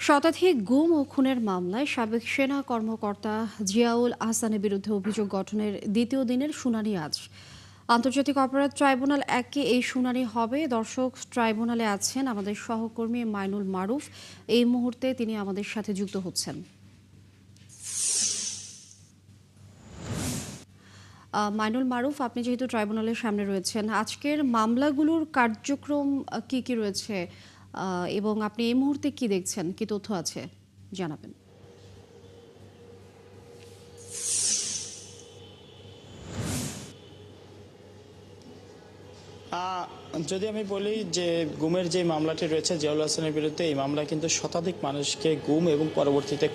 শতাধিক গুম ও খুনের মামলায় সাবেক সেনা কর্মকর্তা জিয়াউল আহসানের বিরুদ্ধে অভিযোগ গঠনের দ্বিতীয় দিনের শুনানি আজ। আন্তর্জাতিক অপরাধ ট্রাইব্যুনাল ১-এ এই শুনানি হবে। দর্শক, ট্রাইব্যুনালে আছেন আমাদের সহকর্মী মাইনুল মারুফ। এই মুহূর্তে তিনি আমাদের সাথে যুক্ত হচ্ছেন। মাইনুল মারুফ, আপনি যেহেতু ট্রাইব্যুনালের সামনে রয়েছেন, আজকের মামলাগুলোর কার্যক্রম কি কি রয়েছে এবং আপনি এই মুহূর্তে কি দেখছেন, কি তথ্য আছে জানাবেন। যদি আমি বলি যে গুমের যে মামলাটি রয়েছে জিয়াউল হাসানের বিরুদ্ধে, এই মামলা কিন্তু শতাধিক মানুষকে গুম এবং পরবর্তীতে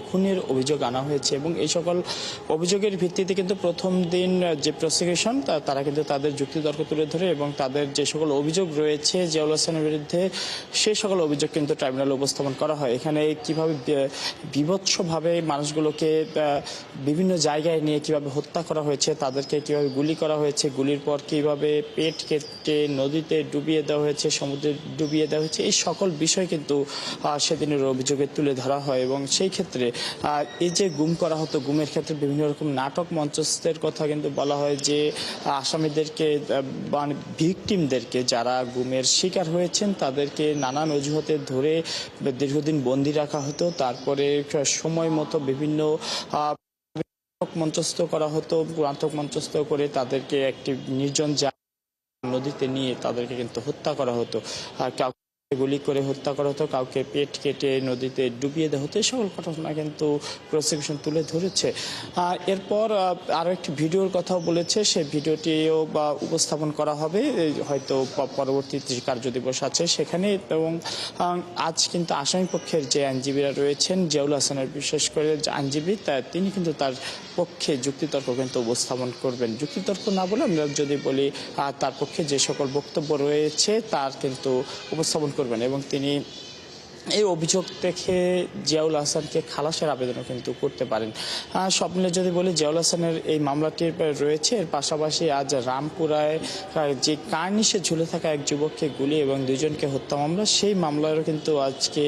খুনের অভিযোগ আনা হয়েছে এবং এই সকল অভিযোগের ভিত্তিতে কিন্তু প্রথম দিন যে প্রসিকিউশন তারা কিন্তু তাদের যুক্তিতর্ক তুলে ধরে এবং তাদের যে সকল অভিযোগ রয়েছে জিয়াউল হাসানের বিরুদ্ধে সেই সকল অভিযোগ কিন্তু ট্রাইব্যুনালে উপস্থাপন করা হয়। এখানে কিভাবে বিভৎসভাবে মানুষগুলোকে বিভিন্ন জায়গায় নিয়ে কিভাবে হত্যা করা হয়েছে, তাদেরকে কিভাবে গুলি করা হয়েছে, গুলির পর কিভাবে পেট কেটে নদীতে ডুবিয়ে দেওয়া হয়েছে, সমুদ্রে ডুবিয়ে দেওয়া হয়েছে, এই সকল বিষয় কিন্তু সেদিনের অভিযোগে তুলে ধরা হয়। এবং সেই ক্ষেত্রে এই যে গুম করা হতো, গুমের ক্ষেত্রে বিভিন্ন রকম নাটক মঞ্চস্থের কথা কিন্তু বলা হয় যে আসামিদেরকে মানে ভিকটিমদেরকে, যারা গুমের শিকার হয়েছেন তাদেরকে নানান অজুহাতে ধরে দীর্ঘদিন বন্দি রাখা হতো। তারপরে সময় মতো বিভিন্ন মঞ্চস্থ করা হতো, নাটক মঞ্চস্থ করে তাদেরকে একটি নির্জন নদীতে নিয়ে তাদেরকে কিন্তু হত্যা করা হতো। আর কাউকে গুলি করে হত্যা করা হতো, কাউকে পেট কেটে নদীতে ডুবিয়ে দেওয়া হতো। এই সকল ঘটনা কিন্তু প্রসিকিউশন তুলে ধরেছে। এরপর আরও একটি ভিডিওর কথাও বলেছে, সেই ভিডিওটিও উপস্থাপন করা হবে হয়তো পরবর্তী যে কার্যদিবস আছে সেখানে। এবং আজ কিন্তু আসামি পক্ষের যে আইনজীবীরা রয়েছেন, জিয়াউল হাসানের বিশেষ করে যে আইনজীবী, তিনি কিন্তু তার পক্ষে যুক্তিতর্ক কিন্তু উপস্থাপন করবেন। যুক্তিতর্ক না বলে আমরা যদি বলি তার পক্ষে যে সকল বক্তব্য রয়েছে তার কিন্তু উপস্থাপন করবেন এবং তিনি এই অভিযোগ দেখে জিয়াউল হাসানকে খালাসের আবেদনও কিন্তু করতে পারেন। সব মিলে যদি বলি, জিয়াউল হাসানের এই মামলাটি রয়েছে, এর পাশাপাশি আজ রামপুরায় যে কার্নিশে ঝুলে থাকা এক যুবককে গুলি এবং দুজনকে হত্যা মামলা, সেই মামলারও কিন্তু আজকে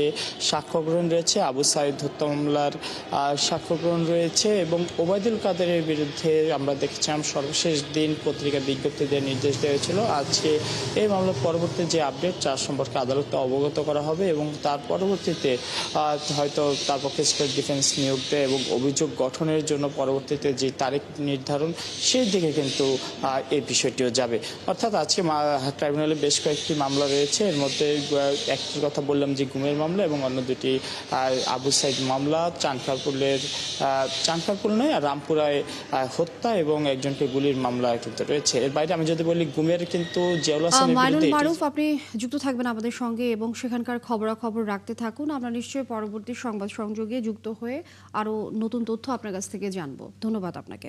সাক্ষ্য গ্রহণ রয়েছে। আবু সাইদ হত্যা মামলার সাক্ষ্য গ্রহণ রয়েছে এবং ওবায়দুল কাদেরের বিরুদ্ধে আমরা দেখছিলাম সর্বশেষ দিন পত্রিকা বিজ্ঞপ্তি দেওয়ার নির্দেশ দেওয়া হয়েছিল। আজকে এই মামলার পরবর্তী যে আপডেট তার সম্পর্কে আদালতকে অবগত করা হবে এবং তার পরবর্তীতে হয়তো তার পক্ষে স্টেট ডিফেন্স নিয়োগ দেয় এবং অভিযোগ গঠনের জন্য পরবর্তীতে যে তারিখ নির্ধারণ, সেই দিকে কিন্তু এই বিষয়টিও যাবে। অর্থাৎ আজকে ট্রাইব্যুনালে বেশ কয়েকটি মামলা রয়েছে। এর মধ্যে একটি কথা বললাম যে গুমের মামলা, এবং অন্য দুটি আবু সাইদ মামলা, চানখারপুল নয় আর রামপুরায় হত্যা এবং একজনকে গুলির মামলা কিন্তু রয়েছে। এর বাইরে আমি যদি বলি গুমের কিন্তু জিয়াউল হাসানের বিরুদ্ধে। মারুফ, আপনি যুক্ত থাকবেন আমাদের সঙ্গে এবং সেখানকার খবরাখবর রাখতে থাকুন। আমরা নিশ্চয়ই পরবর্তী সংবাদ সংযোগে যুক্ত হয়ে আরও নতুন তথ্য আপনার কাছ থেকে জানবো। ধন্যবাদ আপনাকে।